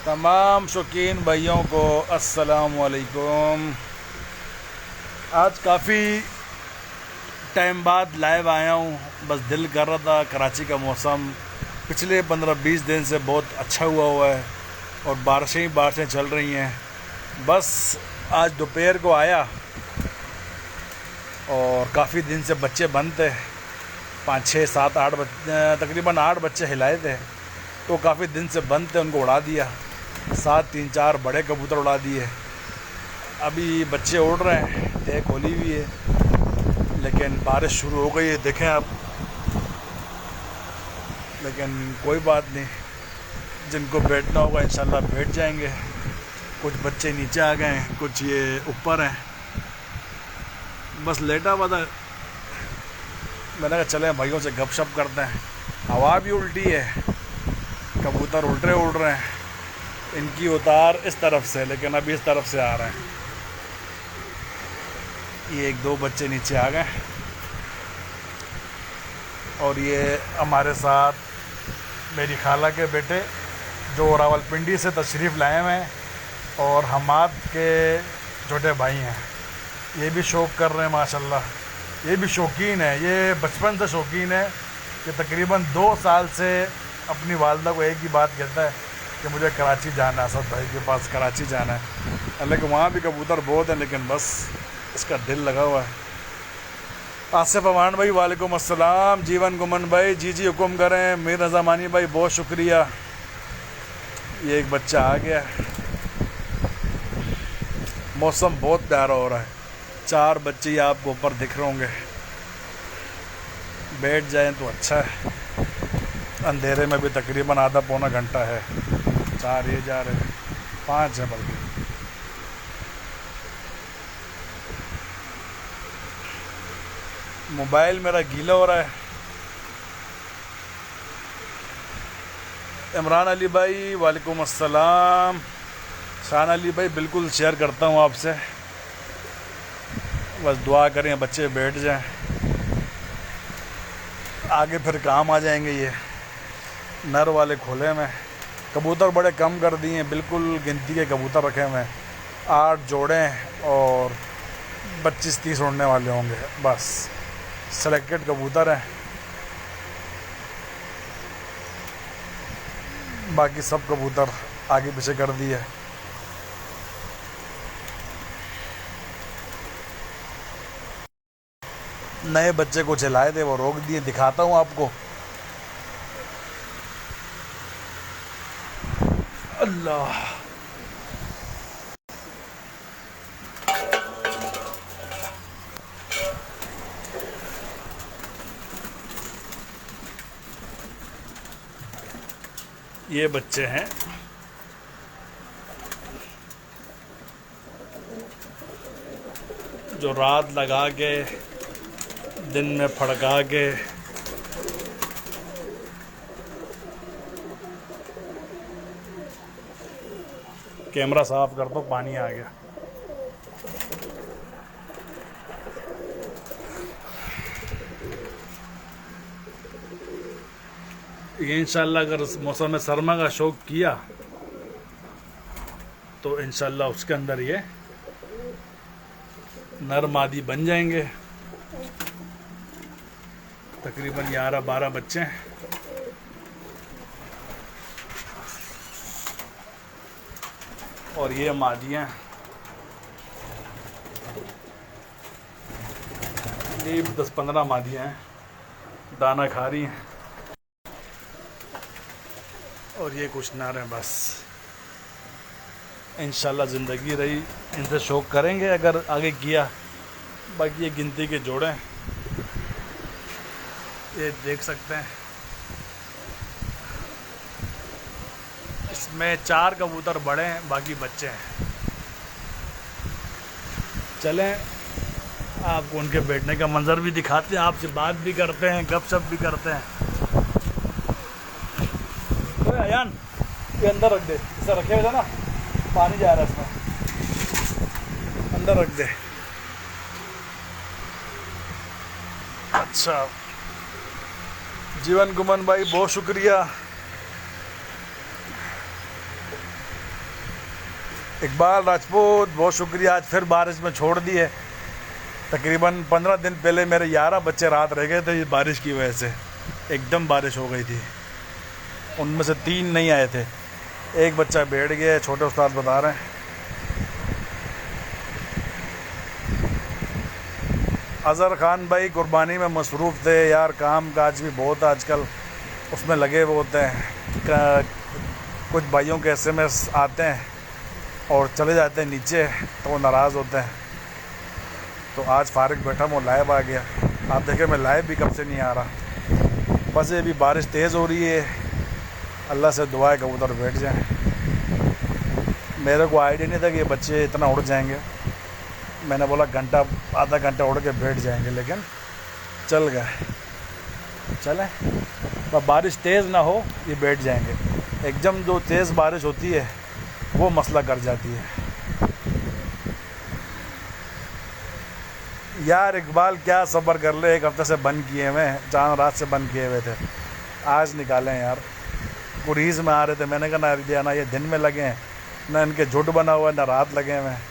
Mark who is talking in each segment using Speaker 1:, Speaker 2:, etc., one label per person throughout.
Speaker 1: तमाम शौकीन भाइयों को अस्सलाम वालेकुम। आज काफ़ी टाइम बाद लाइव आया हूँ। बस दिल कर रहा था। कराची का मौसम पिछले 15-20 दिन से बहुत अच्छा हुआ है और बारिशें ही बारिशें चल रही हैं। बस आज दोपहर को आया और काफ़ी दिन से बच्चे बंद थे। 5, 6, 7, 8 तकरीबन 8 बच्चे हिलाए थे, तो काफ़ी दिन से बंद थे, उनको उड़ा दिया। 7, 3, 4 बड़े कबूतर उड़ा दिए। अभी बच्चे उड़ रहे हैं, तय खोली हुई है, लेकिन बारिश शुरू हो गई है, देखें आप। लेकिन कोई बात नहीं, जिनको बैठना होगा इंशाल्लाह बैठ जाएंगे। कुछ बच्चे नीचे आ गए हैं, कुछ ये ऊपर हैं। बस लेटा हुआ था, मैंने कहा चलें भाइयों से गपशप करते हैं। हवा भी उल्टी है, कबूतर उड़ रहे हैं। इनकी उतार इस तरफ से, लेकिन अभी इस तरफ से आ रहे हैं। ये 1-2 बच्चे नीचे आ गए और ये हमारे साथ मेरी खाला के बेटे जो रावलपिंडी से तशरीफ़ लाए हुए हैं और हमाद के छोटे भाई हैं। ये भी शौक़ कर रहे हैं माशाल्लाह। ये भी शौकीन है, ये बचपन से शौकीन है कि तकरीबन 2 साल से अपनी वालदा को एक ही बात कहता है कि मुझे कराची जाना है, असद भाई के पास कराची जाना है। हालांकि वहाँ भी कबूतर बहुत हैं, लेकिन बस इसका दिल लगा हुआ है। आसिफ अमान भाई वालेकुम अस्सलाम। जीवन गुमन भाई जी हुक्म करें। मीर रज़ामानी भाई बहुत शुक्रिया। ये एक बच्चा आ गया। मौसम बहुत प्यारा हो रहा है। 4 बच्चे ही आपको ऊपर दिख रहे होंगे। बैठ जाएं तो अच्छा है। अंधेरे में भी तकरीबन आधा पौना घंटा है। 4 ये जा रहे हैं, 5 है बल्कि। मोबाइल मेरा गीला हो रहा है। इमरान अली भाई वालेकुम अस्सलाम। शान अली भाई बिल्कुल शेयर करता हूँ आपसे। बस दुआ करें बच्चे बैठ जाएं, आगे फिर काम आ जाएंगे। ये नर वाले खोले में कबूतर बड़े कम कर दिए हैं, बिल्कुल गिनती के कबूतर रखे हुए हैं। 8 जोड़े और 25-30 उड़ने वाले होंगे। बस सेलेक्टेड कबूतर हैं, बाकी सब कबूतर आगे पीछे कर दिए। नए बच्चे को चलाए थे, वो रोक दिए। दिखाता हूँ आपको। अल्लाह, ये बच्चे हैं। जो रात लगा के दिन में फड़का के कैमरा साफ कर दो, पानी आ गया। ये इंशाल्लाह अगर मौसम में सरमा का शौक़ किया तो इंशाल्लाह उसके अंदर ये नर मादी बन जाएंगे। तकरीबन 11-12 बच्चे हैं। और ये मादियाँ ये 10-15 मादियाँ हैं, दाना खा रही हैं। और ये कुछ नर हैं। बस इंशाल्लाह ज़िंदगी रही इनसे शौक़ करेंगे अगर आगे किया। बाकी ये गिनती के जोड़े हैं, ये देख सकते हैं। इसमें 4 कबूतर बड़े हैं, बाकी बच्चे हैं। चलें आपको उनके बैठने का मंजर भी दिखाते हैं, आपसे बात भी करते हैं, गपशप भी करते हैं। तो अयान ये अंदर रख दे, इसे रखे हुए ना, पानी जा रहा है इसमें, अंदर रख दे। अच्छा जीवन गुमन भाई बहुत शुक्रिया। इकबाल राजपूत बहुत शुक्रिया, आज फिर बारिश में छोड़ दी है। तकरीबन 15 दिन पहले मेरे 11 बच्चे रात रह गए थे ये बारिश की वजह से, एकदम बारिश हो गई थी। उनमें से 3 नहीं आए थे, एक बच्चा बैठ गया, छोटे उस्ताद बता रहे हैं। अज़हर ख़ान भाई कुर्बानी में मसरूफ़ थे यार, काम काज भी बहुत आजकल उसमें लगे हुए होते हैं। कुछ भाइयों के SMS आते हैं और चले जाते हैं नीचे, तो वो नाराज़ होते हैं। तो आज फारिग बैठा मैं लाइव आ गया। आप देखें मैं लाइव भी कब से नहीं आ रहा, बस ये भी बारिश तेज़ हो रही है। अल्लाह से दुआ है कबूतर बैठ जाएं। मेरे को आइडिया नहीं था कि ये बच्चे इतना उड़ जाएंगे। मैंने बोला घंटा आधा घंटा उड़ के बैठ जाएंगे, लेकिन चल गए। चलें, पर बारिश तेज़ ना हो, ये बैठ जाएंगे। एकदम जो तेज़ बारिश होती है वो मसला कर जाती है। यार इकबाल क्या सब्र कर ले, 1 हफ्ते से बंद किए हुए, चांद रात से बंद किए हुए थे, आज निकालें यार। कुरीज़ में आ रहे थे, मैंने कहा ना दिया ना, ये दिन में लगे हैं ना, इनके झुट बना हुआ है ना रात लगे हुए हैं।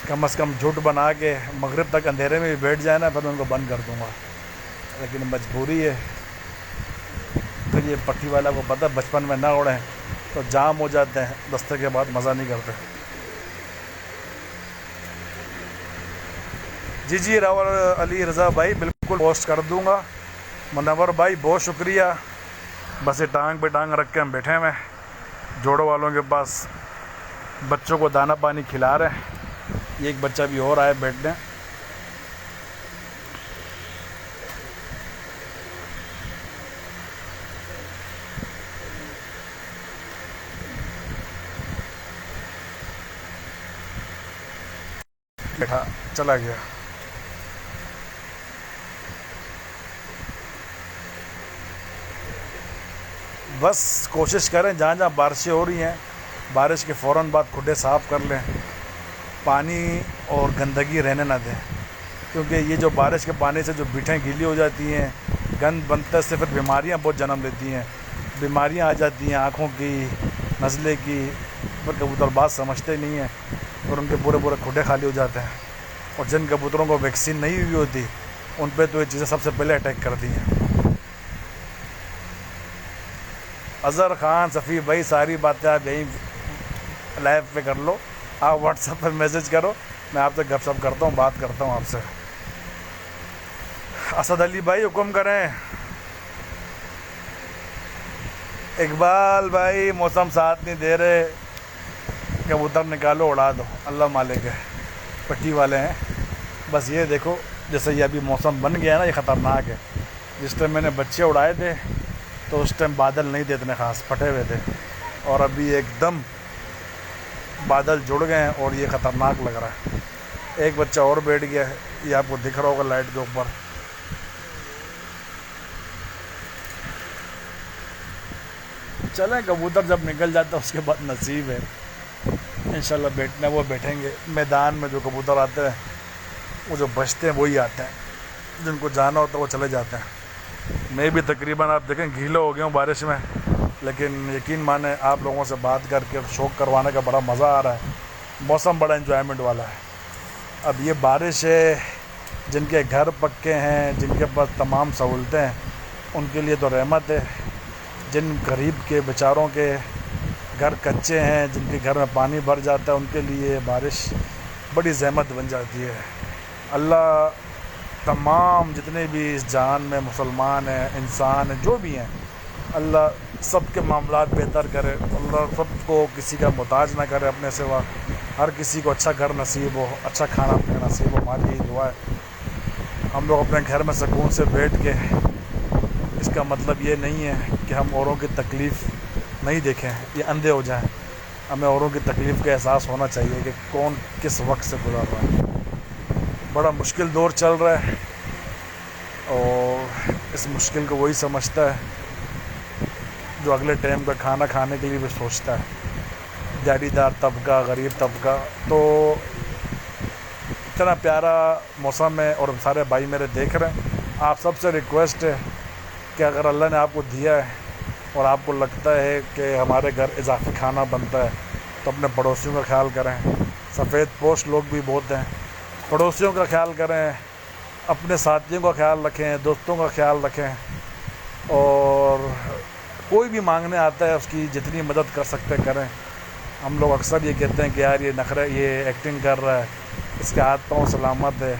Speaker 1: कम से कम झुट बना के मगरिब तक अंधेरे में भी बैठ जाए ना, फिर मैं उनको बंद कर दूँगा, लेकिन मजबूरी है। फिर ये पट्टी वाला को पता, बचपन में ना उड़ें तो जाम हो जाते हैं, दस्ते के बाद मज़ा नहीं करते। जी रावल अली रज़ा भाई बिल्कुल पोस्ट कर दूँगा। मुनव्वर भाई बहुत शुक्रिया। बस ये टांग पे टांग रख के हम बैठे हुए जोड़ों वालों के पास, बच्चों को दाना पानी खिला रहे हैं। ये एक बच्चा भी और आया बैठने। बैठा चला गया। बस कोशिश करें जहाँ जहाँ बारिशें हो रही हैं, बारिश के फ़ौरन बाद खुड्डे साफ़ कर लें, पानी और गंदगी रहने ना दें, क्योंकि ये जो बारिश के पानी से जो बीठें गीली हो जाती हैं, गंद बनता से फिर बीमारियां बहुत जन्म लेती हैं। बीमारियां आ जाती हैं आँखों की, नज़ले की। पर कबूतर बात समझते नहीं हैं और उनके पूरे पूरे खुड्डे खाली हो जाते हैं। और जिन कबूतरों को वैक्सीन नहीं हुई होती उन पर तो ये चीज़ें सबसे पहले अटैक करती हैं। अज़हर ख़ान सफ़ी भाई सारी बातें आप यहीं लाइव पे कर लो, आप व्हाट्सएप पर मैसेज करो, मैं आपसे गपशप करता हूँ, बात करता हूँ आपसे। असद अली भाई हुक्म करें। इकबाल भाई मौसम साथ नहीं दे रहे, कबूतर निकालो उड़ा दो, अल्लाह मालिक है। पट्टी वाले हैं, बस ये देखो जैसे ये अभी मौसम बन गया ना, ये ख़तरनाक है। जिस टाइम मैंने बच्चे उड़ाए थे तो उस टाइम बादल नहीं थे इतने ख़ास, फटे हुए थे, और अभी एकदम बादल जुड़ गए हैं और ये ख़तरनाक लग रहा है। एक बच्चा और बैठ गया है, ये आपको दिख रहा होगा लाइट के ऊपर। चलें, कबूतर जब निकल जाता है उसके बाद नसीब है, इंशाल्लाह बैठना वो बैठेंगे। मैदान में जो कबूतर आते हैं वो जो बचते हैं वही आते हैं, जिनको जाना होता है वो चले जाते हैं। मैं भी तकरीबन आप देखें गीला हो गया हूँ बारिश में, लेकिन यकीन माने आप लोगों से बात करके शौक़ करवाने का बड़ा मज़ा आ रहा है। मौसम बड़ा एंजॉयमेंट वाला है। अब ये बारिश है, जिनके घर पक्के हैं, जिनके पास तमाम सहूलतें हैं, उनके लिए तो रहमत है। जिन गरीब के बेचारों के घर कच्चे हैं, जिनके घर में पानी भर जाता है, उनके लिए बारिश बड़ी ज़हमत बन जाती है। अल्लाह तमाम जितने भी इस जहान में मुसलमान हैं, इंसान हैं, जो भी हैं, अल्लाह सबके मामलात बेहतर करे। अल्लाह सबको किसी का मोहताज ना करे अपने सिवा। हर किसी को अच्छा घर नसीब हो, अच्छा खाना पीना नसीब हो, हमारी यही दुआ है। हम लोग अपने घर में सुकून से बैठ के, इसका मतलब ये नहीं है कि हम औरों की तकलीफ़ नहीं देखें, ये अंधे हो जाएं। हमें औरों की तकलीफ़ का एहसास होना चाहिए कि कौन किस वक्त से गुजर रहा है। बड़ा मुश्किल दौर चल रहा है और इस मुश्किल को वही समझता है जो अगले टाइम का खाना खाने के लिए भी सोचता है। दिहाड़ीदार तबका, गरीब तबका। तो इतना प्यारा मौसम है और सारे भाई मेरे देख रहे हैं। आप सबसे रिक्वेस्ट है कि अगर अल्लाह ने आपको दिया है और आपको लगता है कि हमारे घर इजाफी खाना बनता है, तो अपने पड़ोसियों का ख्याल करें। सफ़ेद पोश लोग भी बहुत हैं, पड़ोसियों का ख्याल करें, अपने साथियों का ख्याल रखें, दोस्तों का ख्याल रखें। और कोई भी मांगने आता है उसकी जितनी मदद कर सकते करें। हम लोग अक्सर ये कहते हैं कि यार ये नखरे, ये एक्टिंग कर रहा है, इसके हाथ पाँव सलामत है।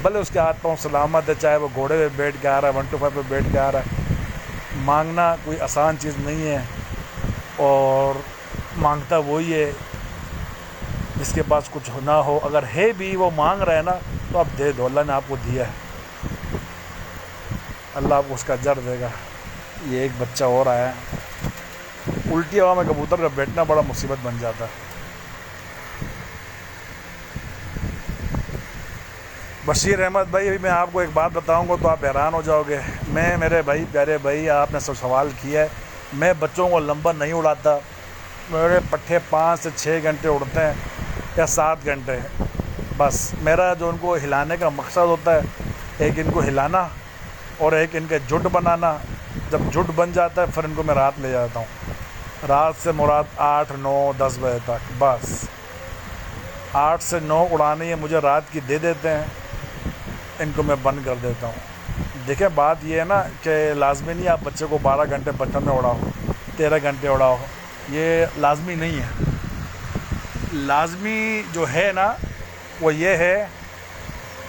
Speaker 1: भले उसके हाथ पाँव सलामत है, चाहे वो घोड़े पे बैठ के आ रहा है, 125 पे बैठ के आ रहा है। मांगना कोई आसान चीज़ नहीं है, और मांगता वही है जिसके पास कुछ ना हो। अगर है भी वो मांग रहा है ना, तो आप दे दो, अल्लाह ने आपको दिया है, अल्लाह आपको उसका अजर देगा। ये एक बच्चा और आया है। उल्टी हवा में कबूतर का बैठना बड़ा मुसीबत बन जाता है। बशीर अहमद भाई, अभी मैं आपको एक बात बताऊंगा तो आप हैरान हो जाओगे। मैं, मेरे भाई, प्यारे भाई, आपने सब सवाल किया है, मैं बच्चों को लंबा नहीं उड़ाता। मेरे पट्टे 5 से 6 घंटे उड़ते हैं या 7 घंटे। बस मेरा जो उनको हिलाने का मकसद होता है, एक इनको हिलाना और एक इनके जुट बनाना। जब जुट बन जाता है फिर इनको मैं रात ले जाता हूँ। रात से मुराद 8, 9, 10 बजे तक। बस 8 से 9 उड़ानी है मुझे, रात की दे देते हैं, इनको मैं बंद कर देता हूँ। देखिए बात ये है ना कि लाजमी नहीं आप बच्चे को 12 घंटे बचपन में उड़ाओ, 13 घंटे उड़ाओ, ये लाजमी नहीं है। लाजमी जो है ना वो ये है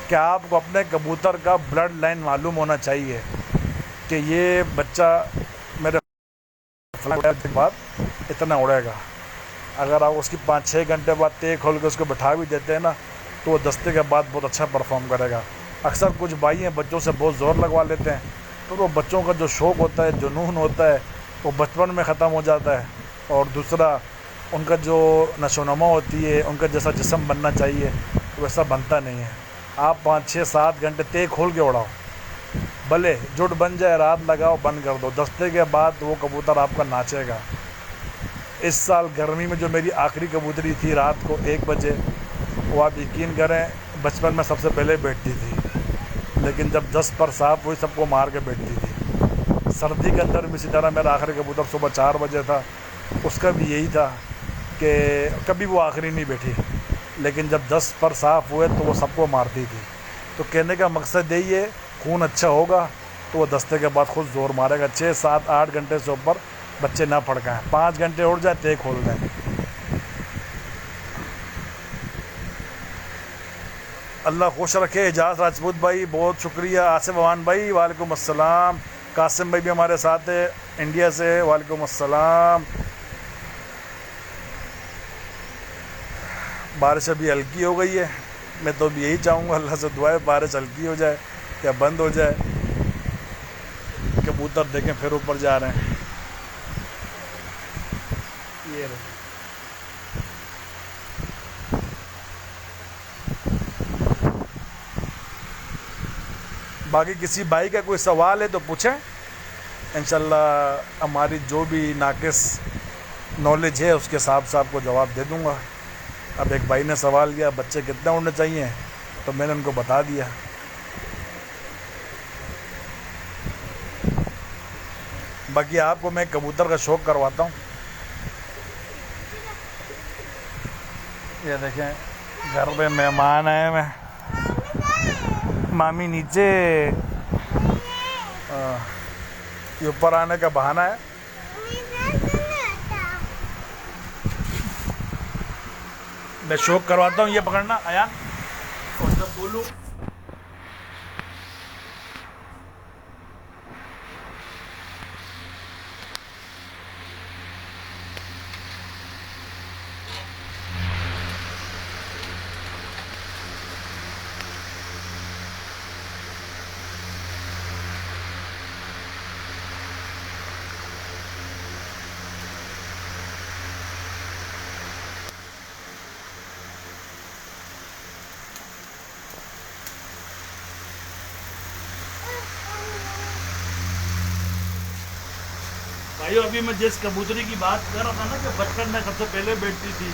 Speaker 1: कि आपको अपने कबूतर का ब्लड लाइन मालूम होना चाहिए कि ये बच्चा मेरे के बाद इतना उड़ेगा। अगर आप उसकी 5-6 घंटे बाद तेज खोल के उसको बैठा भी देते हैं ना, तो वो दस्ते के बाद बहुत अच्छा परफॉर्म करेगा। अक्सर कुछ भाई हैं बच्चों से बहुत ज़ोर लगवा लेते हैं, तो वो बच्चों का जो शौक़ होता है, जुनून होता है, वो बचपन में ख़त्म हो जाता है। और दूसरा, उनका जो नशोनुमा होती है, उनका जैसा जिस्म बनना चाहिए वैसा बनता नहीं है। आप 5-6-7 घंटे तेज खोल के उड़ाओ, भले जुट बन जाए, रात लगाओ, बंद कर दो, दस्ते के बाद वो कबूतर आपका नाचेगा। इस साल गर्मी में जो मेरी आखिरी कबूतरी थी रात को 1 बजे, वो आप यकीन करें बचपन में सबसे पहले बैठती थी, लेकिन जब 10 पर साफ हुई सबको मार के बैठती थी। सर्दी के अंदर भी इसी तरह मेरा आखिरी कबूतर सुबह 4 बजे था, उसका भी यही था कि कभी वो आखिरी नहीं बैठी, लेकिन जब 10 पर साफ हुए तो वो सबको मारती थी। तो कहने का मकसद यही है, खून अच्छा होगा तो वो दस्ते के बाद खुद ज़ोर मारेगा। 6, 7, 8 घंटे से ऊपर बच्चे ना फड़काएं, 5 घंटे उड़ जाए तेज खोल दें। अल्लाह खुश रखे। एजाज राजपूत भाई बहुत शुक्रिया। आसिफ अमान भाई वालेकुम अस्सलाम। कासिम भाई भी हमारे साथ है इंडिया से, वालेकुम अस्सलाम। बारिश अभी हल्की हो गई है, मैं तो अभी यही चाहूँगा अल्लाह से दुआ है बारिश हल्की हो जाए या बंद हो जाए। कबूतर देखें फिर ऊपर जा रहे हैं। ये बाकी किसी भाई का कोई सवाल है तो पूछें, इंशाल्लाह हमारी जो भी नाकिस नॉलेज है उसके हिसाब से आपको जवाब दे दूंगा। अब एक भाई ने सवाल किया बच्चे कितने उड़ने चाहिए, तो मैंने उनको बता दिया। बाकी आपको मैं कबूतर का शौक़ करवाता हूँ। ये देखें घर पे मेहमान आए हैं, मामी नीचे, ये ऊपर आने का बहाना है। मैं शौक़ करवाता हूँ, ये पकड़ना आया, और जब बोलूँ भाइयों, अभी मैं जिस कबूतरी की बात कर रहा था ना कि बचपन में सबसे पहले बैठती थी,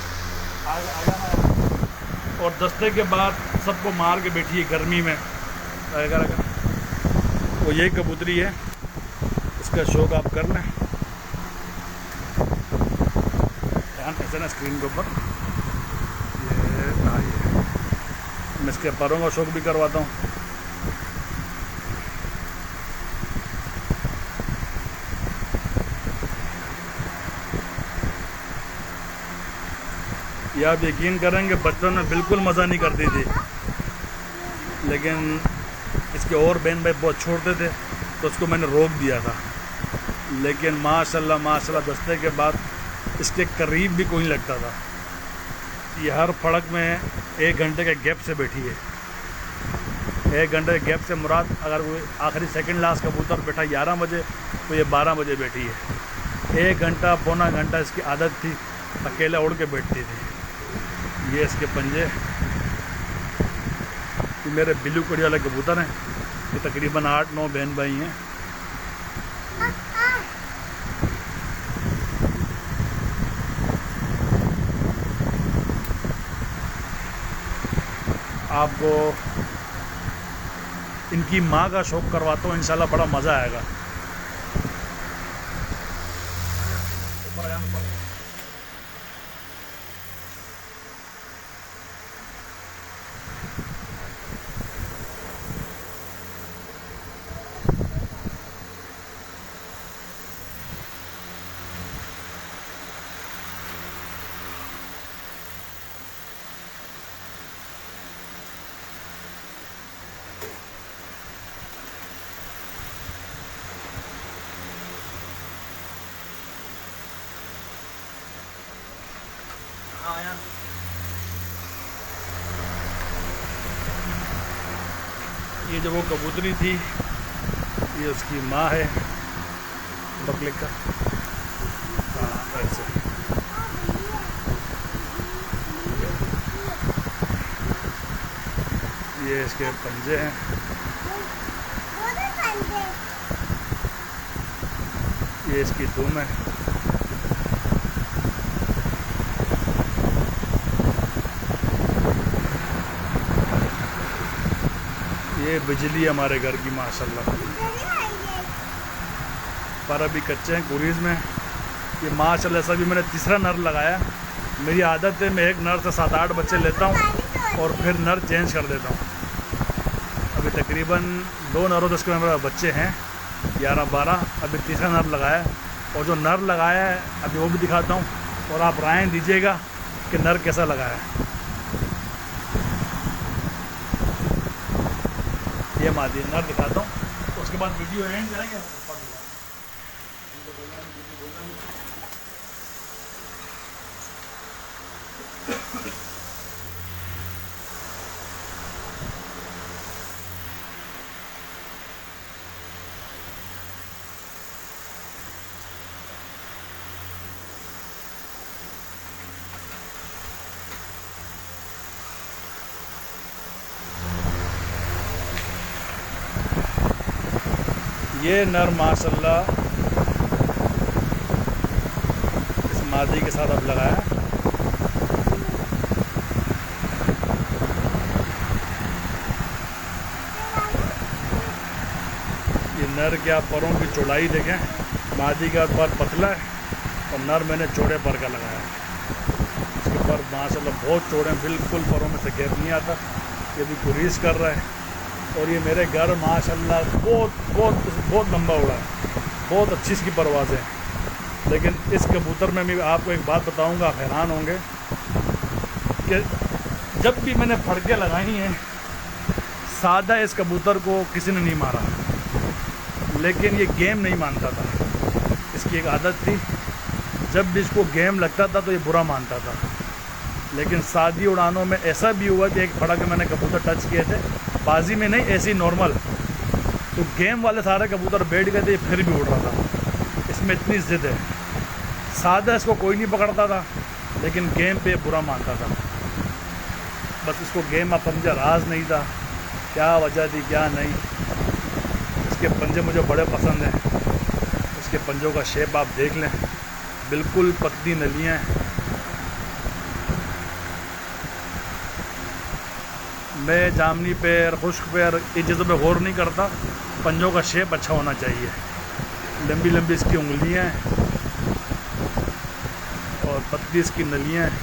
Speaker 1: और दस्ते के बाद सबको मार के बैठी है गर्मी में, वो यही कबूतरी है। इसका शौक़ आप कर लें, ध्यान ऐसे ना स्क्रीन के ऊपर। ये हाँ, ये मैं इसके पैरों का शौक भी करवाता हूँ। ये आप यकीन करेंगे बचपन में बिल्कुल मज़ा नहीं करती थी, लेकिन इसके और बहन भाई बहुत छोड़ते थे तो उसको मैंने रोक दिया था। लेकिन माशाल्लाह माशाल्लाह दस्ते के बाद इसके करीब भी कोई नहीं लगता था। ये हर फड़क में 1 घंटे के गैप से बैठी है। 1 घंटे के गैप से मुराद अगर कोई आखिरी सेकंड लास्ट कबूतर बैठा 11 बजे तो ये 12 बजे बैठी है। 1 घंटा पौना घंटा इसकी आदत थी, अकेला उड़ के बैठती थी। ये इसके पंजे, ये मेरे बिल्लू कड़ी वाले कबूतर हैं। ये तकरीबन 8-9 बहन भाई हैं। आपको इनकी माँ का शौक करवाता हूँ, इंशाल्लाह बड़ा मज़ा आएगा। ये जो वो कबूतरी थी ये उसकी माँ है बकले का। हाँ ऐसे ये इसके पंजे हैं। ये इसकी दुम है। ये बिजली हमारे घर की माशाल्लाह, पर अभी कच्चे हैं कुरीज़ में। ये माशाल्लाह ऐसा भी मैंने तीसरा नर लगाया। मेरी आदत है मैं एक नर से 7-8 बच्चे लेता हूँ और फिर नर चेंज कर देता हूँ। अभी तकरीबन 2 नरों से मेरे बच्चे हैं 11-12। अभी तीसरा नर लगाया और जो नर लगाया है अभी वो भी दिखाता हूँ और आप राय दीजिएगा कि नर कैसा लगा है। ये मादी नर दिखाता हूँ, तो उसके बाद वीडियो एंड करेंगे। ये नर माशाल्लाह इस मादी के साथ अब लगाया। ये नर के आप परों की चौड़ाई देखें, मादी का पर पतला है और नर मैंने चौड़े पर का लगाया। इसके पर माशाल्लाह बहुत चौड़े, बिल्कुल परों में से गैप नहीं आता। ये भी गुरीज कर रहा है और ये मेरे घर माशाल्लाह बहुत बहुत बहुत लंबा उड़ा है, बहुत अच्छी इसकी परवाज़ है। लेकिन इस कबूतर में मैं आपको एक बात बताऊंगा, आप हैरान होंगे कि जब भी मैंने फड़के लगाई हैं सादा इस कबूतर को किसी ने नहीं मारा, लेकिन ये गेम नहीं मानता था। इसकी एक आदत थी, जब भी इसको गेम लगता था तो ये बुरा मानता था। लेकिन सादी उड़ानों में ऐसा भी हुआ कि एक फड़क मैंने कबूतर टच किए थे, बाजी में नहीं ऐसी नॉर्मल, तो गेम वाले सारे कबूतर बैठ गए थे, फिर भी उड़ रहा था। इसमें इतनी ज़िद है। सादा इसको कोई नहीं पकड़ता था, लेकिन गेम पे बुरा मानता था। बस इसको गेम आप समझे, राज नहीं था क्या वजह थी क्या नहीं। इसके पंजे मुझे बड़े पसंद हैं। इसके पंजों का शेप आप देख लें, बिल्कुल पतली नलियाँ हैं। मैं जामनी पैर, खुश्क पैर, इन चीज़ों पे गौर नहीं करता। पंजों का शेप अच्छा होना चाहिए। लंबी लंबी इसकी उंगलियां हैं और पतली इसकी नलियाँ हैं।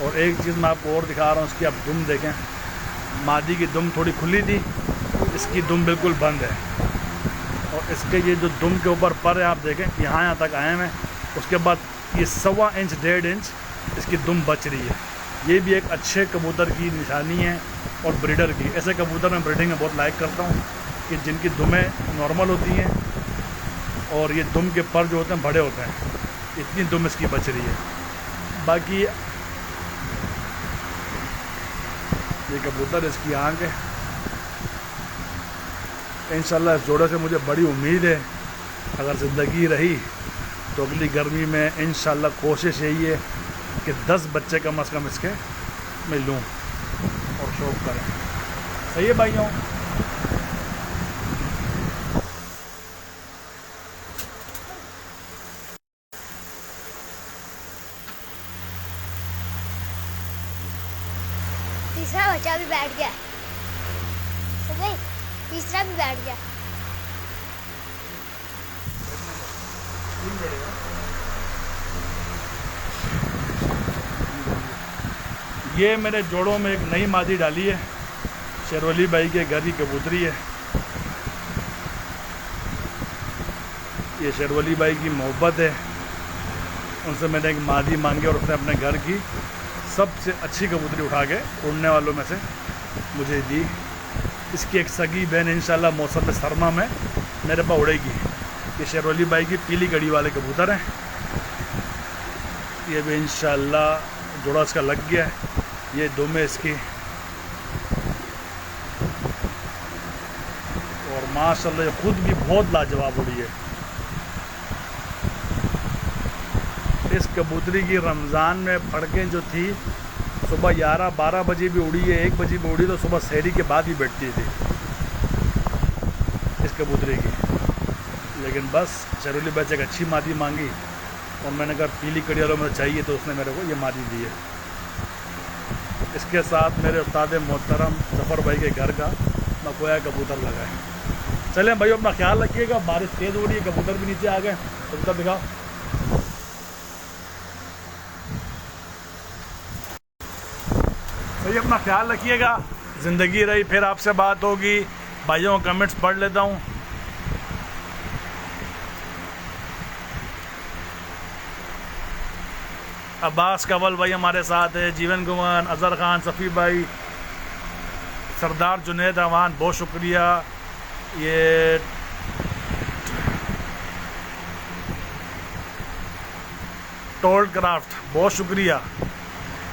Speaker 1: और एक चीज़ मैं आपको और दिखा रहा हूँ, इसकी आप दुम देखें। मादी की दुम थोड़ी खुली थी, इसकी दुम बिल्कुल बंद है। और इसके ये जो दुम के ऊपर पर है आप देखें, यहाँ तक आए हैं। उसके बाद ये 1.25 इंच 1.5 इंच इसकी दुम बच रही है। ये भी एक अच्छे कबूतर की निशानी है और ब्रीडर की। ऐसे कबूतर मैं ब्रीडिंग में बहुत लाइक करता हूँ कि जिनकी दुमें नॉर्मल होती हैं और ये दुम के पर जो होते हैं बड़े होते हैं। इतनी दुम इसकी बच रही है। बाकी ये कबूतर, इसकी आँख है। इंशाल्लाह इस जोड़े से मुझे बड़ी उम्मीद है, अगर ज़िंदगी रही तो अगली गर्मी में इंशाल्लाह कोशिश यही है कि 10 बच्चे कम से कम इसके मैं लूँ और शौक़ करें। सही है भाइयों?
Speaker 2: तीसरा बच्चा भी बैठ गया, समझे? तीसरा भी बैठ गया।
Speaker 1: ये मेरे जोड़ों में एक नई मादी डाली है, शेरवली भाई के घर की कबूतरी है। ये शेरवली भाई की मोहब्बत है, उनसे मैंने एक मादी मांगी और उसने अपने घर की सबसे अच्छी कबूतरी उठा के उड़ने वालों में से मुझे दी। इसकी एक सगी बहन इंशाल्लाह मौसम सरमा में मेरे पास उड़ेगी। ये शेरवली भाई की पीली कड़ी वाले कबूतर हैं। ये भी इंशाल्लाह जोड़ा इसका लग गया है। ये दुम है इसकी, और माशाल्लाह ये खुद भी बहुत लाजवाब उड़ी है। इस कबूतरी की रमज़ान में फड़कें जो थी, सुबह 11-12 बजे भी उड़ी है, 1 बजे भी उड़ी, तो सुबह सहरी के बाद ही बैठती थी इस कबूतरी की। लेकिन बस शेरवली भाई से एक अच्छी मादी मांगी और मैंने कहा पीली कड़ी वालों में चाहिए, तो उसने मेरे को ये मादी दी है। इसके साथ मेरे उस्ताद मोहतरम ज़फ़र भाई के घर का मकोया कबूतर लगा है। चलें भाई, अपना ख्याल रखिएगा। बारिश तेज़ हो रही है, कबूतर भी नीचे आ गए। कबूतर दिखाओ। भाई अपना ख्याल रखिएगा। ज़िंदगी रही फिर आपसे बात होगी। भाइयों कमेंट्स पढ़ लेता हूँ। अब्बास कंवल भाई हमारे साथ है, जीवन गुमान, अज़हर ख़ान, सफ़ी भाई, सरदार जुनैद अवान, बहुत शुक्रिया। ये टोल्ड क्राफ्ट, बहुत शुक्रिया।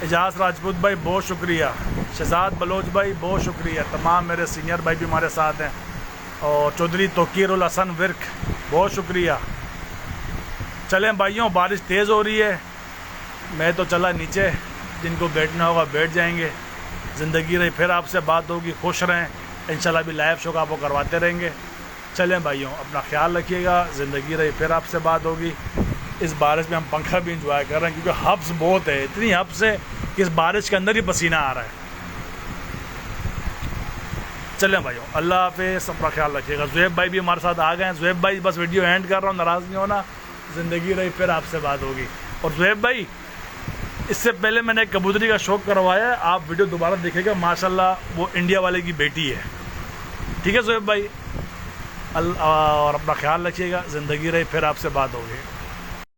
Speaker 1: एजाज राजपूत भाई, बहुत शुक्रिया। शहजाद बलोच भाई, बहुत शुक्रिया। तमाम मेरे सीनियर भाई भी हमारे साथ हैं। और चौधरी तोकीरुल हसन विर्क, बहुत शुक्रिया। चलें भाइयों, बारिश तेज़ हो रही है, मैं तो चला नीचे। जिनको बैठना होगा बैठ जाएंगे। ज़िंदगी रही फिर आपसे बात होगी। खुश रहें, इंशाल्लाह भी लाइव शो आपको करवाते रहेंगे। चलें भाइयों, अपना ख्याल रखिएगा। ज़िंदगी रही फिर आपसे बात होगी। इस बारिश में हम पंखा भी इंजॉय कर रहे हैं, क्योंकि हब्स बहुत है। इतनी हब्स है कि इस बारिश के अंदर ही पसीना आ रहा है। चलें भाइयों, अल्लाह हाफ़िज़, अपना ख्याल रखिएगा। ज़ुहैब भाई भी हमारे साथ आ गए हैं। ज़ुहैब भाई बस वीडियो एंड कर रहा हूँ, नाराज़ नहीं होना। ज़िंदगी रही फिर आपसे बात होगी। और ज़ुहैब भाई, इससे पहले मैंने एक कबूतरी का शौक़ करवाया है, आप वीडियो दोबारा देखेगा। माशाल्लाह वो इंडिया वाले की बेटी है। ठीक है ज़ुहैब भाई, और अपना ख्याल रखिएगा। ज़िंदगी रही फिर आपसे बात होगी।